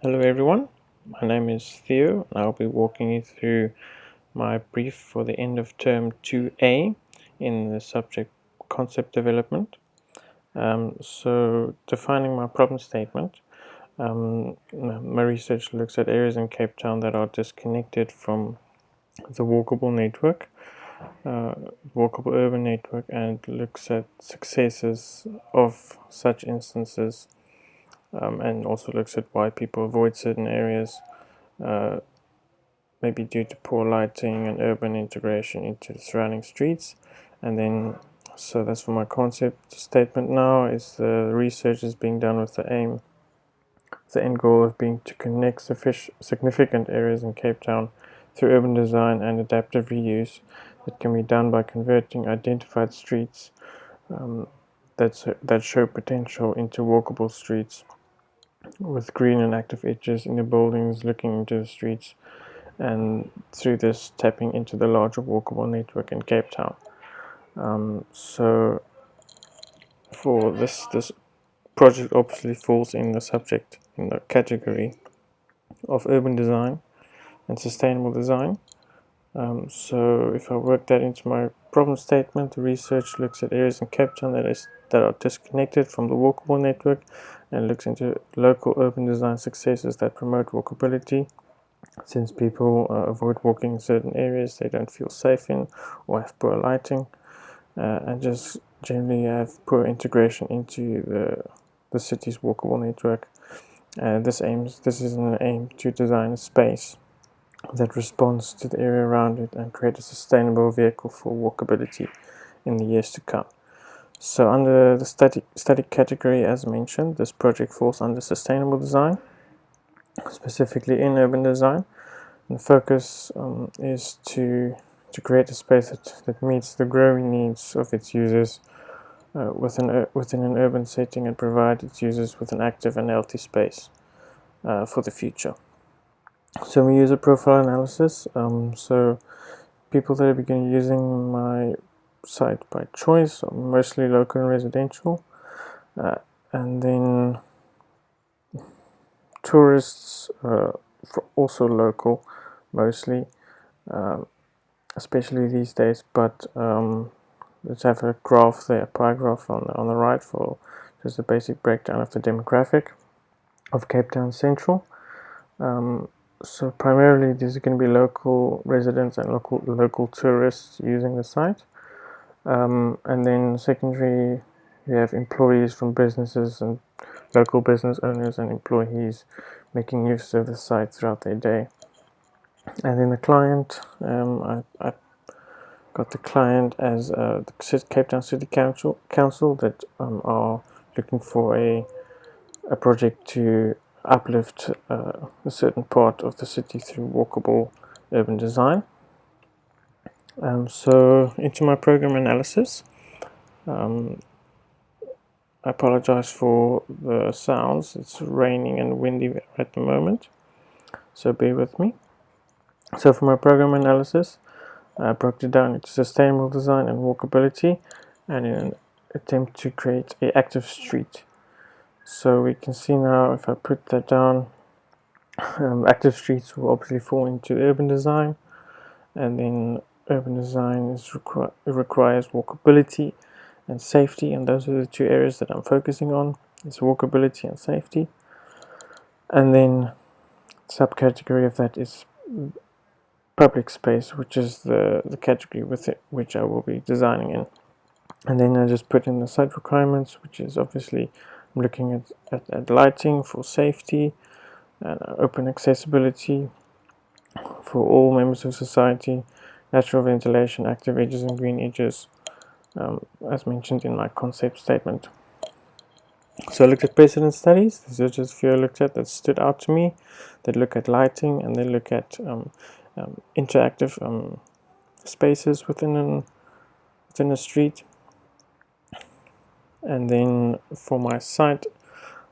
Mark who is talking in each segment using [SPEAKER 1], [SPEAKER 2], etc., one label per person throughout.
[SPEAKER 1] Hello everyone, my name is Theo and I'll be walking you through my brief for the end of term 2A in the subject concept development. So defining my problem statement, my research looks at areas in Cape Town that are disconnected from the walkable network, walkable urban network, and looks at successes of such instances, and also looks at why people avoid certain areas, uh, maybe due to poor lighting and urban integration into the surrounding streets. And then, so that's for my concept statement now, is the research is being done with the end goal of being to connect significant areas in Cape Town through urban design and adaptive reuse that can be done by converting identified streets that show potential into walkable streets with green and active edges in the buildings looking into the streets, and through this tapping into the larger walkable network in Cape Town. So for this project obviously falls in the category of urban design and sustainable design. So if I work that into my problem statement, the research looks at areas in Cape Town that are disconnected from the walkable network and looks into local urban design successes that promote walkability. Since people avoid walking in certain areas they don't feel safe in or have poor lighting, and just generally have poor integration into the city's walkable network. This is an aim to design a space that responds to the area around it and create a sustainable vehicle for walkability in the years to come. So under the static category, as mentioned, this project falls under sustainable design, specifically in urban design. The focus is to create a space that meets the growing needs of its users within an urban setting and provide its users with an active and healthy space for the future. So we use a profile analysis. So people that are beginning using my site by choice are mostly local and residential, and then tourists also local mostly, especially these days. But let's have a graph there, a pie graph on the right for just a basic breakdown of the demographic of Cape Town Central. So primarily these are going to be local residents and local tourists using the site. And then secondary, you have employees from businesses and local business owners and employees making use of the site throughout their day. And then the client, I got the client as the Cape Town City Council that are looking for a project to uplift a certain part of the city through walkable urban design. So into my program analysis, I apologize for the sounds. It's raining and windy at the moment, so bear with me. So for my program analysis, I broke it down into sustainable design and walkability, and in an attempt to create an active street. So we can see now, if I put that down, active streets will obviously fall into urban design, and then urban design requires walkability and safety, and those are the two areas that I'm focusing on. It's walkability and safety. And then subcategory of that is public space, which is the category with it which I will be designing in. And then I just put in the site requirements, which is obviously I'm looking at lighting for safety and open accessibility for all members of society, natural ventilation, active edges and green edges, as mentioned in my concept statement. So I looked at precedent studies. These are just a few I looked at that stood out to me. They look at lighting and they look at interactive spaces within a street. And then for my site,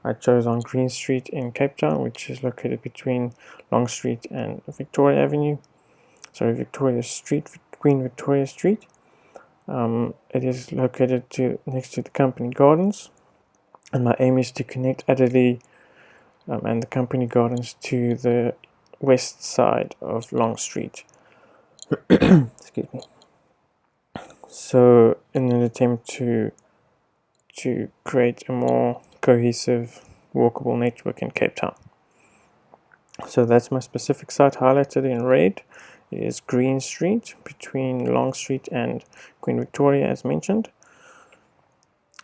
[SPEAKER 1] I chose on Green Street in Cape Town, which is located between Long Street and Victoria Avenue. Sorry, Victoria Street, Queen Victoria Street. It is located next to the company gardens, and my aim is to connect Adderley and the company gardens to the west side of Long Street. Excuse me. So in an attempt to create a more cohesive walkable network in Cape Town. So that's my specific site highlighted in red. It is Green Street between Long Street and Queen Victoria, as mentioned.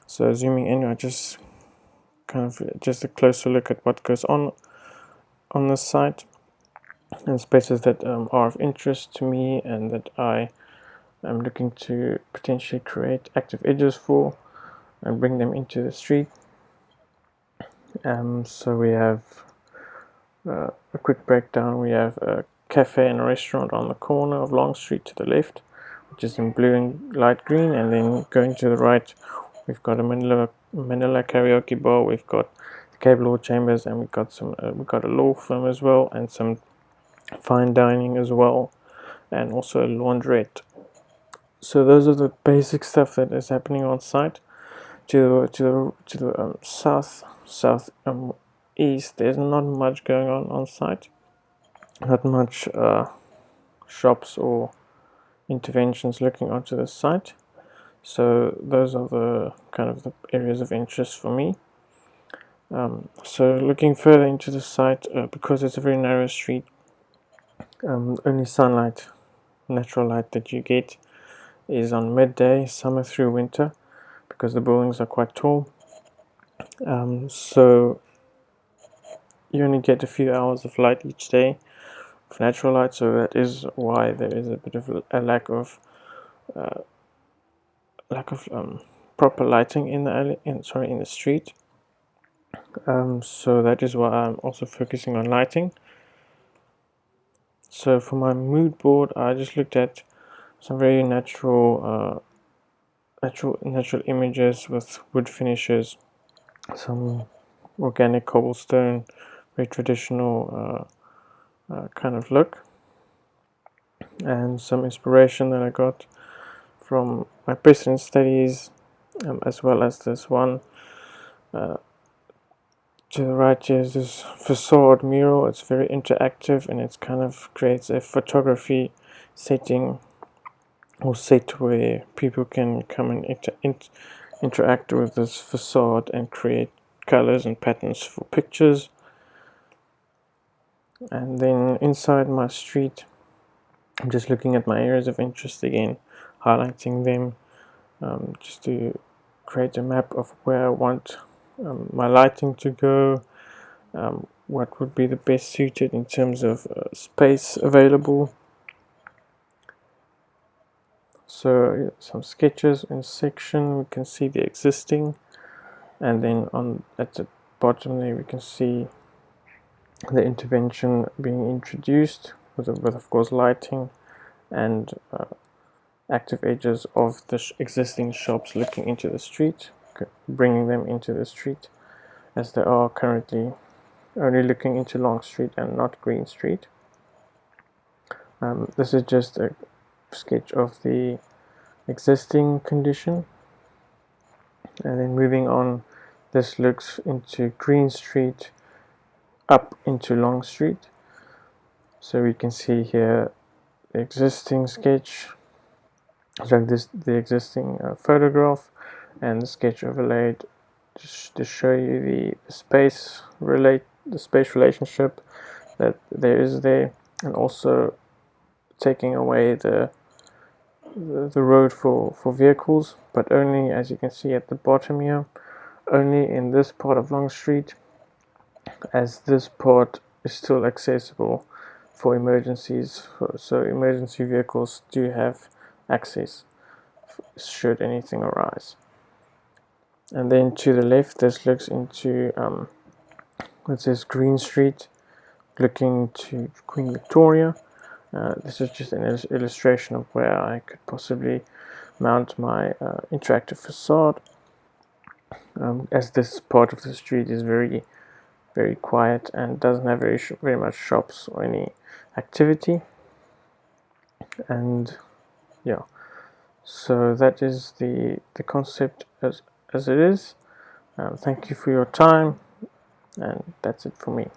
[SPEAKER 1] So zooming in, I just just a closer look at what goes on this site and spaces that are of interest to me and that I am looking to potentially create active edges for and bring them into the street. So we have a quick breakdown. We have a cafe and a restaurant on the corner of Long Street to the left, which is in blue and light green, and then going to the right, we've got a Manila karaoke bar. We've got the Cable Law Chambers, and we've got a law firm as well, and some fine dining as well, and also a laundrette. So those are the basic stuff that is happening on site. To the south east, there's not much going on site. Not much shops or interventions looking onto the site. So those are the kind of the areas of interest for me. So looking further into the site, because it's a very narrow street, only sunlight, natural light that you get is on midday, summer through winter, because the buildings are quite tall. So you only get a few hours of light each day of natural light, so that is why there is a bit of a lack of proper lighting in the street. So that is why I'm also focusing on lighting. So for my mood board, I just looked at some very natural images with wood finishes, some organic cobblestone, very traditional kind of look, and some inspiration that I got from my precedent studies, as well as this one. To the right here is this facade mural. It's very interactive and it kind of creates a photography setting or set where people can come and interact with this facade and create colors and patterns for pictures. And then inside my street, I'm just looking at my areas of interest again, highlighting them, just to create a map of where I want my lighting to go, what would be the best suited in terms of space available. So some sketches in section, we can see the existing, and then at the bottom there we can see the intervention being introduced with of course lighting and active edges of the existing shops looking into the street, bringing them into the street, as they are currently only looking into Long Street and not Green Street. This is just a sketch of the existing condition, and then moving on, this looks into Green Street up into Long Street. So we can see here the existing sketch, like this, the existing photograph, and the sketch overlaid to show you the space relationship that there is there, and also taking away the road for vehicles, but only, as you can see at the bottom here, only in this part of Long Street, as this part is still accessible for emergencies, so emergency vehicles do have access should anything arise. And then to the left, this looks into it says Green Street looking to Queen Victoria. This is just an illustration of where I could possibly mount my interactive facade, as this part of the street is very quiet and doesn't have very much shops or any activity. And yeah, so that is the concept as it is. Thank you for your time. and that's it for me.